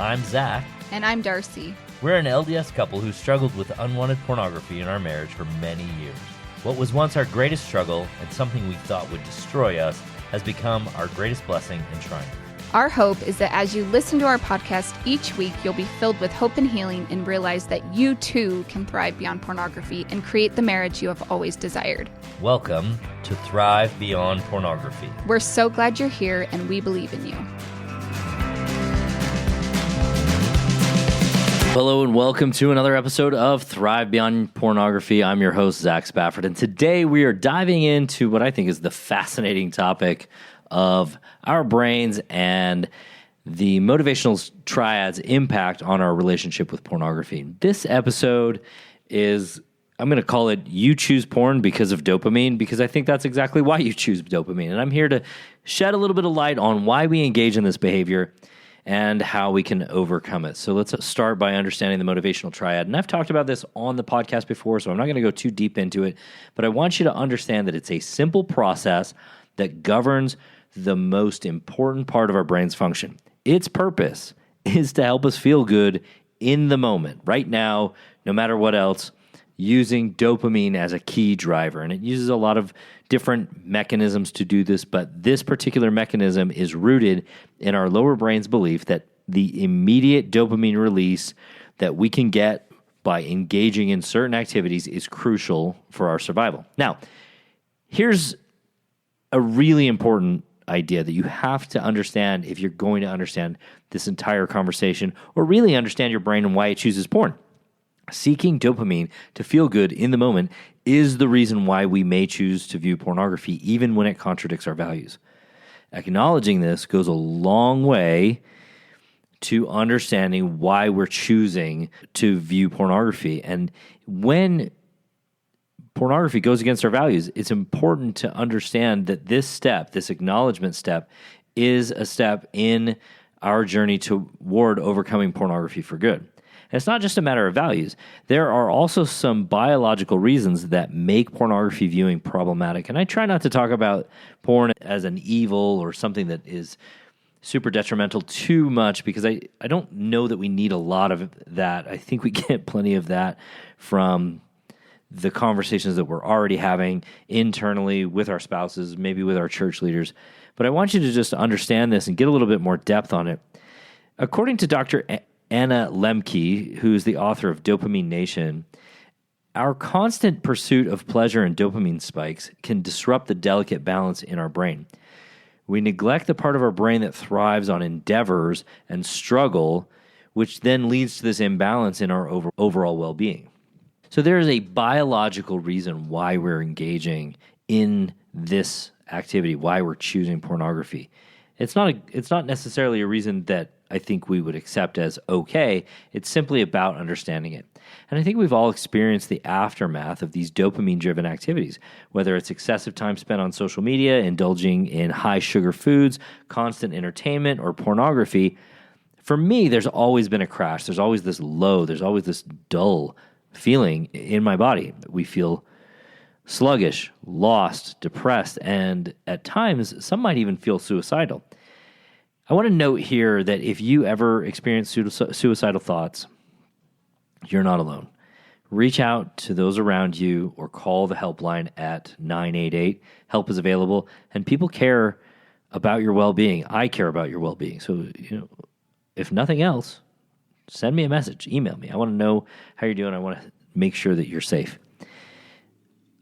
I'm Zach. And I'm Darcy. We're an LDS couple who struggled with unwanted pornography in our marriage for many years. What was once our greatest struggle and something we thought would destroy us has become our greatest blessing and triumph. Our hope is that as you listen to our podcast each week, you'll be filled with hope and healing and realize that you too can thrive beyond pornography and create the marriage you have always desired. Welcome to Thrive Beyond Pornography. We're so glad you're here and we believe in you. Hello and welcome to another episode of Thrive Beyond Pornography. I'm your host, Zach Spafford, and today we are diving into what I think is the fascinating topic of our brains and the motivational triad's impact on our relationship with pornography. This episode is, I'm going to call it You Choose Porn Because of Dopamine, because I think that's exactly why you choose dopamine. And I'm here to shed a little bit of light on why we engage in this behavior and how we can overcome it. So let's start by understanding the motivational triad. And I've talked about this on the podcast before, so I'm not going to go too deep into it, but I want you to understand that it's a simple process that governs the most important part of our brain's function. Its purpose is to help us feel good in the moment, right now, no matter what else, using dopamine as a key driver. And it uses a lot of different mechanisms to do this, but this particular mechanism is rooted in our lower brain's belief that the immediate dopamine release that we can get by engaging in certain activities is crucial for our survival. Now, here's a really important idea that you have to understand if you're going to understand this entire conversation or really understand your brain and why it chooses porn. Seeking dopamine to feel good in the moment is the reason why we may choose to view pornography even when it contradicts our values. Acknowledging this goes a long way to understanding why we're choosing to view pornography. And when pornography goes against our values, it's important to understand that this step, this acknowledgement step, is a step in our journey toward overcoming pornography for good. And it's not just a matter of values. There are also some biological reasons that make pornography viewing problematic. And I try not to talk about porn as an evil or something that is super detrimental too much, because I don't know that we need a lot of that. I think we get plenty of that from the conversations that we're already having internally with our spouses, maybe with our church leaders. But I want you to just understand this and get a little bit more depth on it. According to Dr. Anna Lemke, who's the author of Dopamine Nation, our constant pursuit of pleasure and dopamine spikes can disrupt the delicate balance in our brain. We neglect the part of our brain that thrives on endeavors and struggle, which then leads to this imbalance in our overall well-being. So there is a biological reason why we're engaging in this activity, why we're choosing pornography. It's not necessarily a reason that I think we would accept as okay. It's simply about understanding it. And I think we've all experienced the aftermath of these dopamine-driven activities, whether it's excessive time spent on social media, indulging in high-sugar foods, constant entertainment, or pornography. For me, there's always been a crash. There's always this low. There's always this dull feeling in my body. We feel sluggish, lost, depressed, and at times, some might even feel suicidal. I want to note here that if you ever experience suicidal thoughts, you're not alone. Reach out to those around you or call the helpline at 988. Help is available, and people care about your well-being. I care about your well-being. So, if nothing else, send me a message, email me. I want to know how you're doing. I want to make sure that you're safe.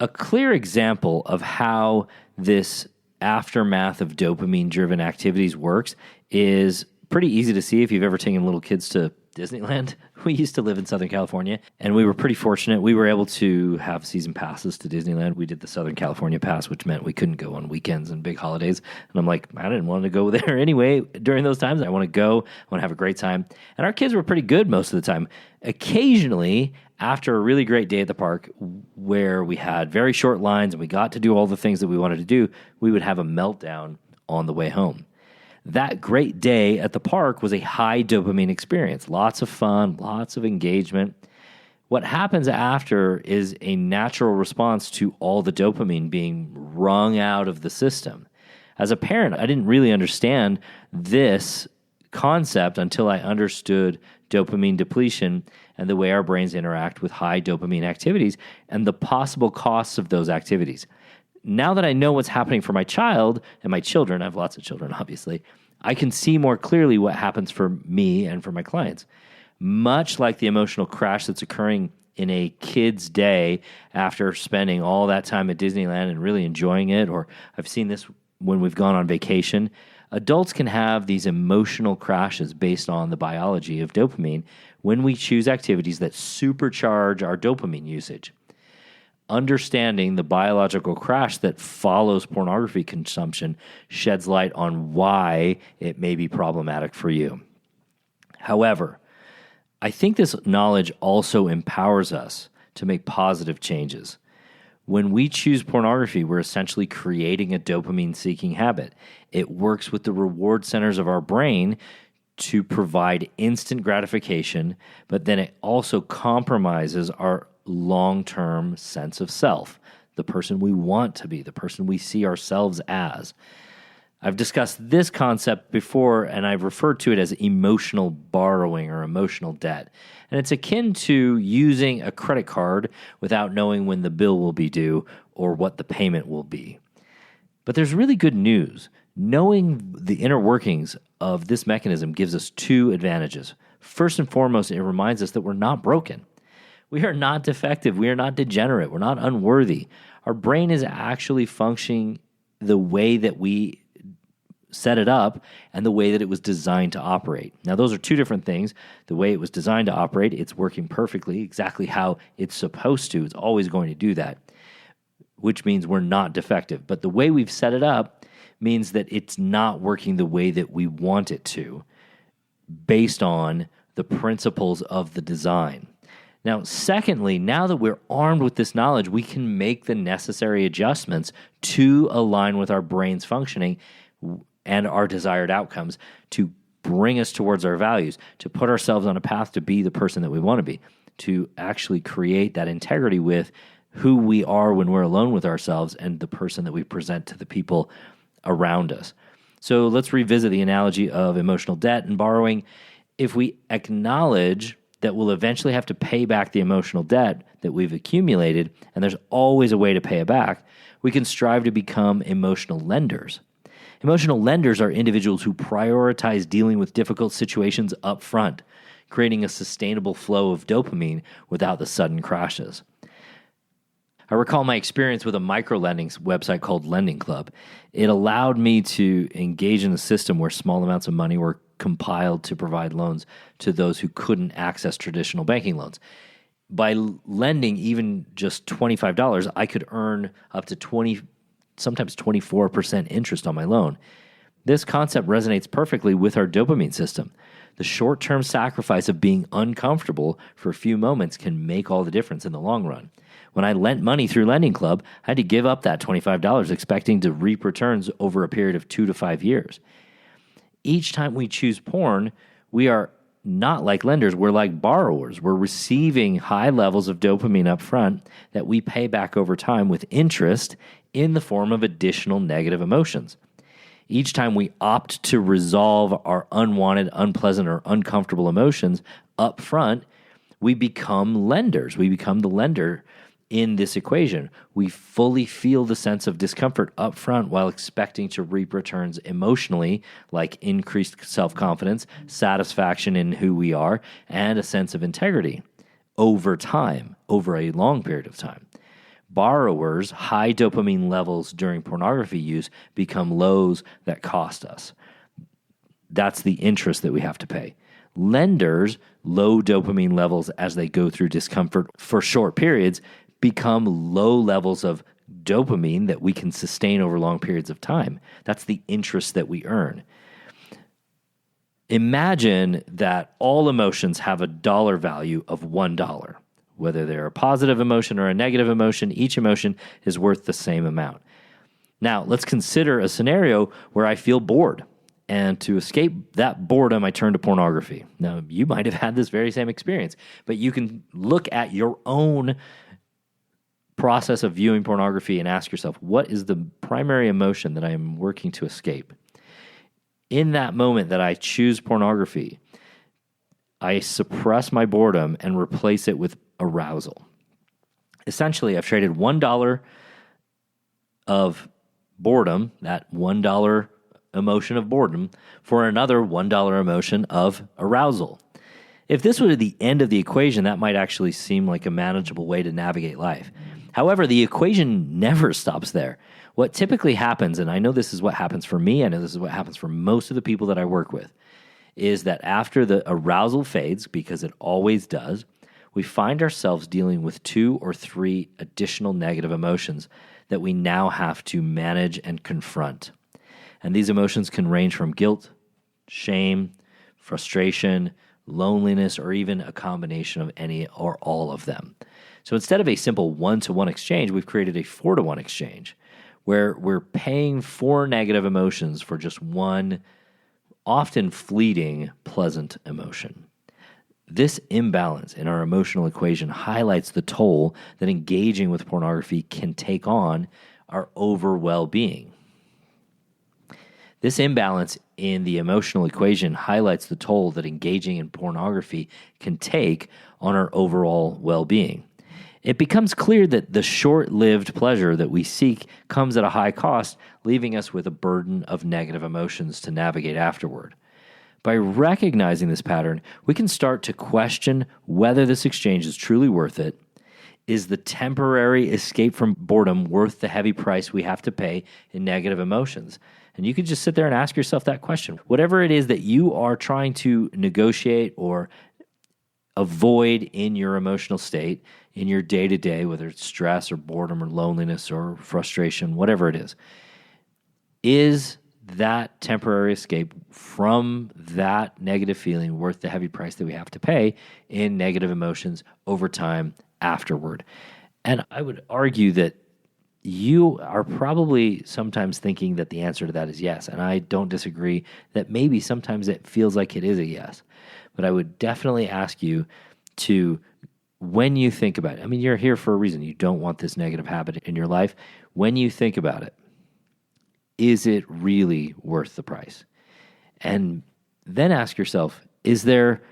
A clear example of how this aftermath of dopamine-driven activities works is pretty easy to see if you've ever taken little kids to Disneyland. We used to live in Southern California, and we were pretty fortunate. We were able to have season passes to Disneyland. We did the Southern California pass, which meant we couldn't go on weekends and big holidays. And I'm like, I didn't want to go there anyway during those times. I want to go. I want to have a great time. And our kids were pretty good most of the time. Occasionally, after a really great day at the park where we had very short lines and we got to do all the things that we wanted to do, we would have a meltdown on the way home. That great day at the park was a high dopamine experience. Lots of fun, lots of engagement. What happens after is a natural response to all the dopamine being wrung out of the system. As a parent, I didn't really understand this concept until I understood dopamine depletion and the way our brains interact with high dopamine activities and the possible costs of those activities. Now that I know what's happening for my child and my children, I have lots of children, obviously, I can see more clearly what happens for me and for my clients. Much like the emotional crash that's occurring in a kid's day after spending all that time at Disneyland and really enjoying it, or I've seen this when we've gone on vacation, adults can have these emotional crashes based on the biology of dopamine when we choose activities that supercharge our dopamine usage. Understanding the biological crash that follows pornography consumption sheds light on why it may be problematic for you. However, I think this knowledge also empowers us to make positive changes. When we choose pornography, we're essentially creating a dopamine-seeking habit. It works with the reward centers of our brain to provide instant gratification, but then it also compromises our long-term sense of self, the person we want to be, the person we see ourselves as. I've discussed this concept before, and I've referred to it as emotional borrowing or emotional debt. And it's akin to using a credit card without knowing when the bill will be due or what the payment will be. But there's really good news. Knowing the inner workings of this mechanism gives us two advantages. First and foremost, it reminds us that we're not broken. We are not defective. We are not degenerate. We're not unworthy. Our brain is actually functioning the way that we set it up and the way that it was designed to operate. Now, those are two different things. The way it was designed to operate, it's working perfectly, exactly how it's supposed to. It's always going to do that, which means we're not defective. But the way we've set it up means that it's not working the way that we want it to, based on the principles of the design. Now, secondly, now that we're armed with this knowledge, we can make the necessary adjustments to align with our brain's functioning and our desired outcomes to bring us towards our values, to put ourselves on a path to be the person that we want to be, to actually create that integrity with who we are when we're alone with ourselves and the person that we present to the people around us. So let's revisit the analogy of emotional debt and borrowing. If we acknowledge that we'll eventually have to pay back the emotional debt that we've accumulated, and there's always a way to pay it back, we can strive to become emotional lenders. Emotional lenders are individuals who prioritize dealing with difficult situations up front, creating a sustainable flow of dopamine without the sudden crashes. I recall my experience with a micro-lending website called Lending Club. It allowed me to engage in a system where small amounts of money were compiled to provide loans to those who couldn't access traditional banking loans. By lending even just $25, I could earn up to 20, sometimes 24% interest on my loan. This concept resonates perfectly with our dopamine system. The short-term sacrifice of being uncomfortable for a few moments can make all the difference in the long run. When I lent money through Lending Club, I had to give up that $25 expecting to reap returns over a period of 2 to 5 years. Each time we choose porn, we are not like lenders, we're like borrowers. We're receiving high levels of dopamine up front that we pay back over time with interest in the form of additional negative emotions. Each time we opt to resolve our unwanted, unpleasant, or uncomfortable emotions up front, we become lenders. We become the lender in this equation. We fully feel the sense of discomfort up front while expecting to reap returns emotionally, like increased self-confidence, satisfaction in who we are, and a sense of integrity over time, over a long period of time. Borrowers' high dopamine levels during pornography use become lows that cost us. That's the interest that we have to pay. Lenders' low dopamine levels as they go through discomfort for short periods become low levels of dopamine that we can sustain over long periods of time. That's the interest that we earn. Imagine that all emotions have a dollar value of $1. Whether they're a positive emotion or a negative emotion, each emotion is worth the same amount. Now, let's consider a scenario where I feel bored. And to escape that boredom, I turn to pornography. Now, you might have had this very same experience, but you can look at your own process of viewing pornography and ask yourself, what is the primary emotion that I am working to escape? In that moment that I choose pornography, I suppress my boredom and replace it with arousal. Essentially, I've traded $1 of boredom, that $1 emotion of boredom, for another $1 emotion of arousal. If this were the end of the equation, that might actually seem like a manageable way to navigate life. However, the equation never stops there. What typically happens, and I know this is what happens for me, I know this is what happens for most of the people that I work with, is that after the arousal fades, because it always does, we find ourselves dealing with 2 or 3 additional negative emotions that we now have to manage and confront. And these emotions can range from guilt, shame, frustration, loneliness, or even a combination of any or all of them. So instead of a simple 1-to-1 exchange, we've created a 4-to-1 exchange where we're paying 4 negative emotions for just one often fleeting pleasant emotion. This imbalance in our emotional equation highlights the toll that engaging with pornography can take on our overall well-being. This imbalance in the emotional equation highlights the toll that engaging in pornography can take on our overall well-being. It becomes clear that the short-lived pleasure that we seek comes at a high cost, leaving us with a burden of negative emotions to navigate afterward. By recognizing this pattern, we can start to question whether this exchange is truly worth it. Is the temporary escape from boredom worth the heavy price we have to pay in negative emotions? And you could just sit there and ask yourself that question. Whatever it is that you are trying to negotiate or avoid in your emotional state, in your day-to-day, whether it's stress or boredom or loneliness or frustration, whatever it is that temporary escape from that negative feeling worth the heavy price that we have to pay in negative emotions over time afterward? And I would argue that you are probably sometimes thinking that the answer to that is yes. And I don't disagree that maybe sometimes it feels like it is a yes. But I would definitely ask you to, when you think about it, I mean, you're here for a reason. You don't want this negative habit in your life. When you think about it, is it really worth the price? And then ask yourself, is there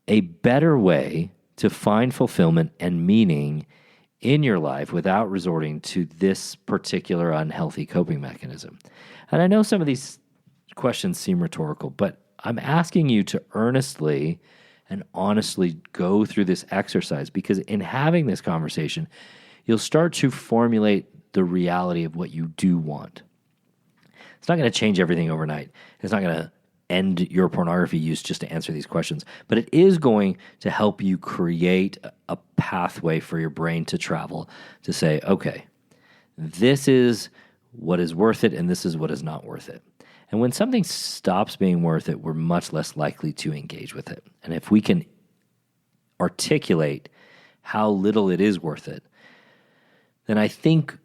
a better way to find fulfillment and meaning in your life without resorting to this particular unhealthy coping mechanism? And I know some of these questions seem rhetorical, but I'm asking you to earnestly and honestly go through this exercise, because in having this conversation, you'll start to formulate the reality of what you do want. It's not going to change everything overnight. It's not going to end your pornography use just to answer these questions, but it is going to help you create a pathway for your brain to travel to say, okay, this is what is worth it and this is what is not worth it. And when something stops being worth it, we're much less likely to engage with it. And if we can articulate how little it is worth it, then I think,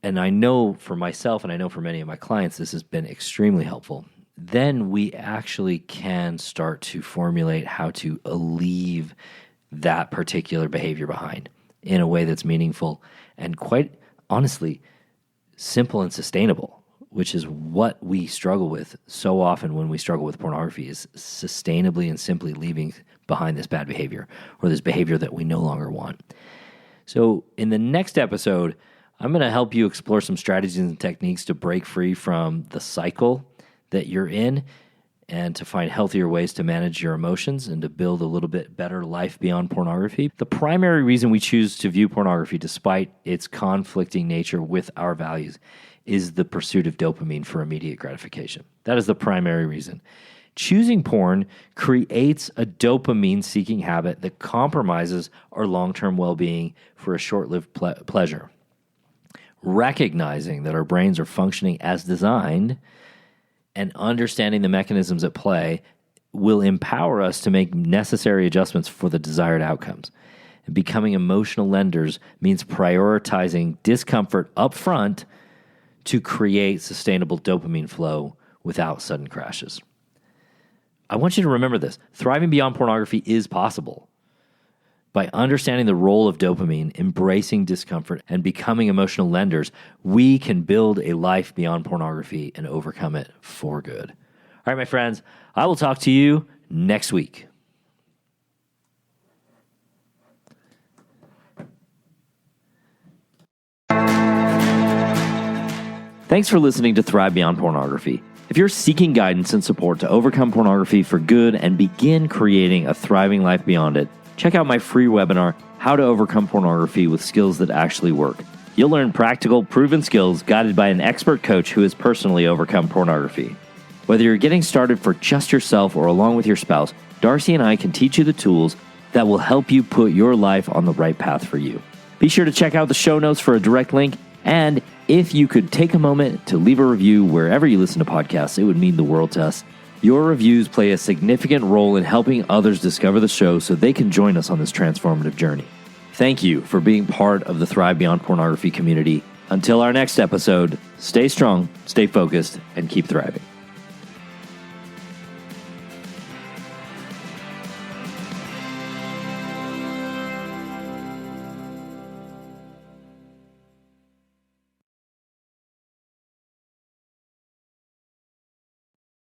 and I know for myself and I know for many of my clients, this has been extremely helpful. Then we actually can start to formulate how to leave that particular behavior behind in a way that's meaningful and, quite honestly, simple and sustainable, which is what we struggle with so often when we struggle with pornography, is sustainably and simply leaving behind this bad behavior or this behavior that we no longer want. So in the next episode, I'm going to help you explore some strategies and techniques to break free from the cycle that you're in and to find healthier ways to manage your emotions and to build a little bit better life beyond pornography. The primary reason we choose to view pornography, despite its conflicting nature with our values, is the pursuit of dopamine for immediate gratification. That is the primary reason. Choosing porn creates a dopamine-seeking habit that compromises our long-term well-being for a short-lived pleasure. Recognizing that our brains are functioning as designed and understanding the mechanisms at play will empower us to make necessary adjustments for the desired outcomes. And becoming emotional lenders means prioritizing discomfort up front to create sustainable dopamine flow without sudden crashes. I want you to remember this. Thriving beyond pornography is possible. By understanding the role of dopamine, embracing discomfort, and becoming emotional lenders, we can build a life beyond pornography and overcome it for good. All right, my friends, I will talk to you next week. Thanks for listening to Thrive Beyond Pornography. If you're seeking guidance and support to overcome pornography for good and begin creating a thriving life beyond it, check out my free webinar, How to Overcome Pornography with Skills That Actually Work. You'll learn practical, proven skills guided by an expert coach who has personally overcome pornography. Whether you're getting started for just yourself or along with your spouse, Darcy and I can teach you the tools that will help you put your life on the right path for you. Be sure to check out the show notes for a direct link, and if you could take a moment to leave a review wherever you listen to podcasts, it would mean the world to us. Your reviews play a significant role in helping others discover the show so they can join us on this transformative journey. Thank you for being part of the Thrive Beyond Pornography community. Until our next episode, stay strong, stay focused, and keep thriving.